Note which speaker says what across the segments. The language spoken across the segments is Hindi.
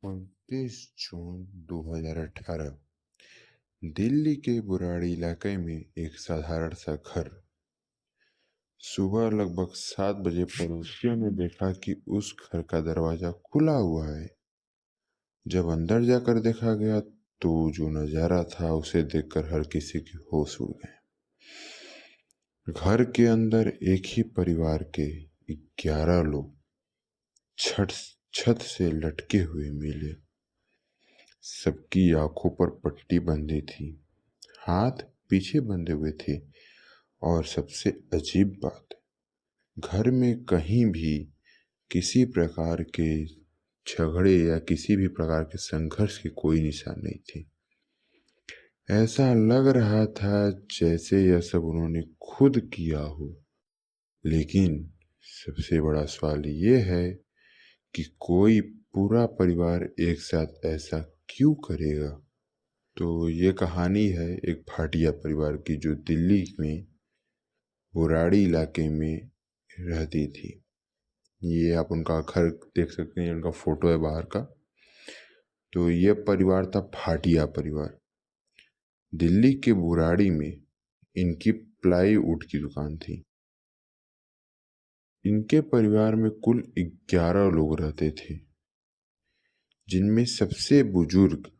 Speaker 1: 29 जून 2018 दिल्ली के बुराड़ी इलाके में एक साधारण सा घर। सुबह लगभग 7 बजे पड़ोसियों ने देखा कि उस घर का दरवाजा खुला हुआ है। जब अंदर जाकर देखा गया तो जो नजारा था उसे देखकर हर किसी की होश उड़ गए। घर के अंदर एक ही परिवार के 11 लोग छत छत से लटके हुए मिले। सबकी आंखों पर पट्टी बंधी थी, हाथ पीछे बंधे हुए थे और सबसे अजीब बात, घर में कहीं भी किसी प्रकार के झगड़े या किसी भी प्रकार के संघर्ष की कोई निशान नहीं थी। ऐसा लग रहा था जैसे यह सब उन्होंने खुद किया हो। लेकिन सबसे बड़ा सवाल ये है कि कोई पूरा परिवार एक साथ ऐसा क्यों करेगा। तो ये कहानी है एक भाटिया परिवार की जो दिल्ली में बुराड़ी इलाके में रहती थी। ये आप उनका घर देख सकते हैं, उनका फोटो है बाहर का। तो ये परिवार था भाटिया परिवार। दिल्ली के बुराड़ी में इनकी प्लाईवुड की दुकान थी। इनके परिवार में कुल 11 लोग रहते थे, जिनमें सबसे बुजुर्ग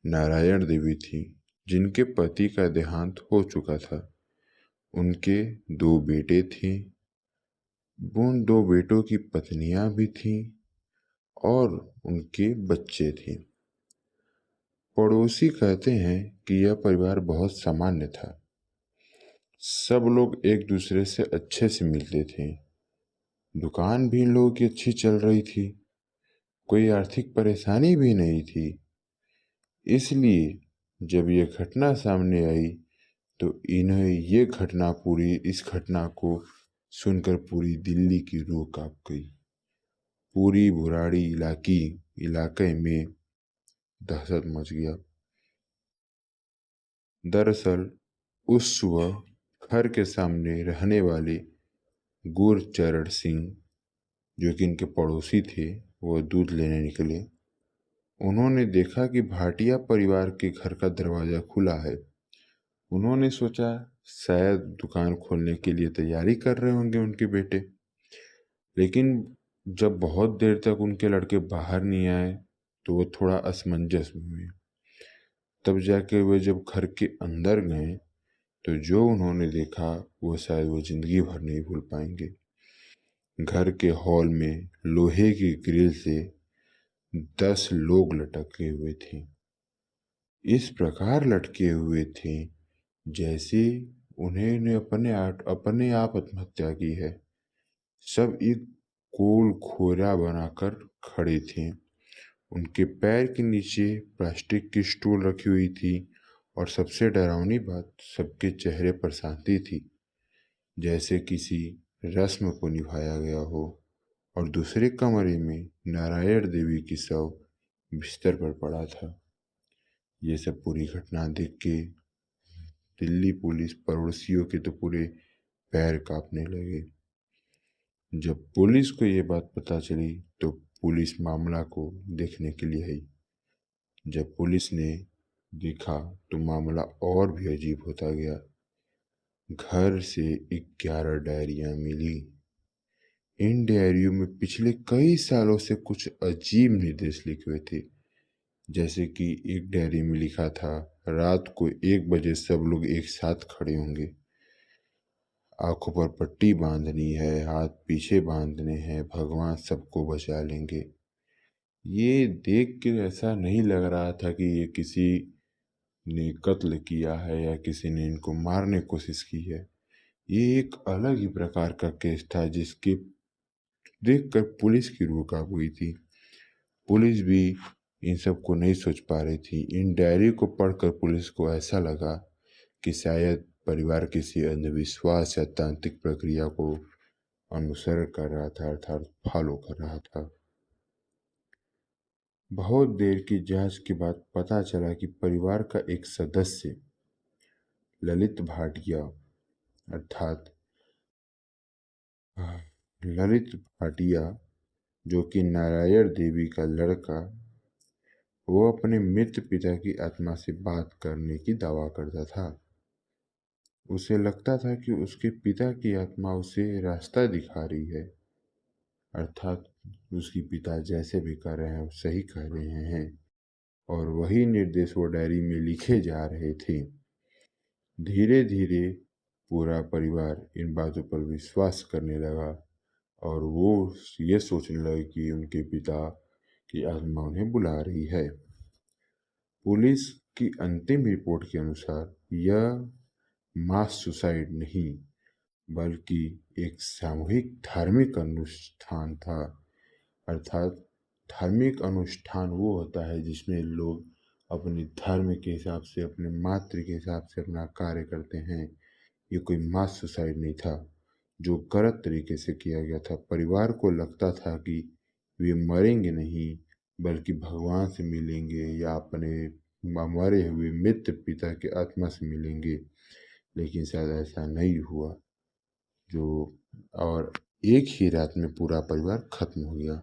Speaker 1: नारायण देवी थी, जिनके पति का देहांत हो चुका था। उनके 2 बेटे थे, उन 2 बेटों की पत्नियां भी थीं और उनके बच्चे थे। पड़ोसी कहते हैं कि यह परिवार बहुत सामान्य था। सब लोग एक दूसरे से अच्छे से मिलते थे। दुकान भी इन लोगों की अच्छी चल रही थी, कोई आर्थिक परेशानी भी नहीं थी। इसलिए जब ये घटना सामने आई तो इस घटना को सुनकर पूरी दिल्ली की रूह कांप गई। पूरी बुराड़ी इलाके में दहशत मच गया। दरअसल उस सुबह घर के सामने रहने वाले गुरचरण सिंह, जो कि इनके पड़ोसी थे, वो दूध लेने निकले। उन्होंने देखा कि भाटिया परिवार के घर का दरवाजा खुला है। उन्होंने सोचा शायद दुकान खोलने के लिए तैयारी कर रहे होंगे उनके बेटे। लेकिन जब बहुत देर तक उनके लड़के बाहर नहीं आए तो वो थोड़ा असमंजस में हुए। तब जाके वे जब घर के अंदर गए तो जो उन्होंने देखा वो शायद वो जिंदगी भर नहीं भूल पाएंगे। घर के हॉल में लोहे की ग्रिल से 10 लोग लटके हुए थे। इस प्रकार लटके हुए थे जैसे उन्होंने अपने आप आत्महत्या की है। सब एक गोल घेरा बनाकर खड़े थे। उनके पैर के नीचे प्लास्टिक की स्टूल रखी हुई थी और सबसे डरावनी बात, सबके चेहरे पर शांति थी, जैसे किसी रस्म को निभाया गया हो। और दूसरे कमरे में नारायण देवी की शव बिस्तर पर पड़ा था। ये सब पूरी घटना देख के दिल्ली पुलिस पड़ोसियों के तो पूरे पैर कांपने लगे। जब पुलिस को ये बात पता चली तो पुलिस मामला को देखने के लिए आई। जब पुलिस ने देखा तो मामला और भी अजीब होता गया। घर से 11 डायरियां मिली। इन डायरियों में पिछले कई सालों से कुछ अजीब निर्देश लिखे हुए थे। जैसे कि एक डायरी में लिखा था, रात को 1 बजे सब लोग एक साथ खड़े होंगे, आंखों पर पट्टी बांधनी है, हाथ पीछे बांधने हैं, भगवान सबको बचा लेंगे। ये देख के ऐसा नहीं लग रहा था कि ये किसी ने कत्ल किया है या किसी ने इनको मारने की कोशिश की है। ये एक अलग ही प्रकार का केस था जिसके देखकर पुलिस की रूह कांप गई थी। पुलिस भी इन सब को नहीं सोच पा रही थी। इन डायरी को पढ़कर पुलिस को ऐसा लगा कि शायद परिवार किसी अंधविश्वास या तांत्रिक प्रक्रिया को अनुसरण कर रहा था, अर्थात फॉलो कर रहा था। बहुत देर की जांच के बाद पता चला कि परिवार का एक सदस्य ललित भाटिया, अर्थात ललित भाटिया जो कि नारायण देवी का लड़का, वो अपने मृत पिता की आत्मा से बात करने की दावा करता था। उसे लगता था कि उसके पिता की आत्मा उसे रास्ता दिखा रही है, अर्थात उसके पिता जैसे भी कर रहे हैं वो सही कर रहे हैं, और वही निर्देश वो डायरी में लिखे जा रहे थे। धीरे धीरे पूरा परिवार इन बातों पर विश्वास करने लगा और वो ये सोचने लगे कि उनके पिता की आत्मा उन्हें बुला रही है। पुलिस की अंतिम रिपोर्ट के अनुसार यह मास सुसाइड नहीं बल्कि एक सामूहिक धार्मिक अनुष्ठान था। अर्थात धार्मिक अनुष्ठान वो होता है जिसमें लोग अपने धर्म के हिसाब से, अपने मातृ के हिसाब से अपना कार्य करते हैं। ये कोई मास सुसाइड नहीं था जो गलत तरीके से किया गया था। परिवार को लगता था कि वे मरेंगे नहीं बल्कि भगवान से मिलेंगे या अपने मरे हुए मित्र पिता के आत्मा से मिलेंगे, लेकिन शायद ऐसा नहीं हुआ। और एक ही रात में पूरा परिवार खत्म हो गया।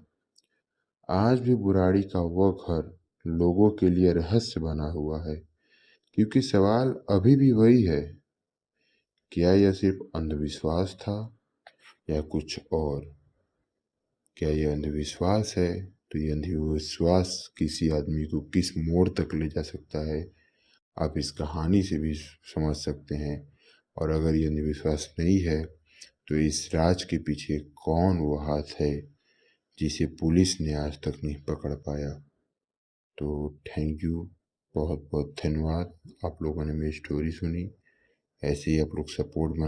Speaker 1: आज भी बुराड़ी का वह घर लोगों के लिए रहस्य बना हुआ है, क्योंकि सवाल अभी भी वही है, क्या यह सिर्फ अंधविश्वास था या कुछ और? क्या यह अंधविश्वास है तो यह अंधविश्वास किसी आदमी को किस मोड़ तक ले जा सकता है, आप इस कहानी से भी समझ सकते हैं। और अगर यह अंधविश्वास नहीं है तो इस राज के पीछे कौन वो हाथ है जिसे पुलिस ने आज तक नहीं पकड़ पाया। तो थैंक यू, बहुत बहुत धन्यवाद। आप लोगों ने मेरी स्टोरी सुनी, ऐसे ही आप लोग सपोर्ट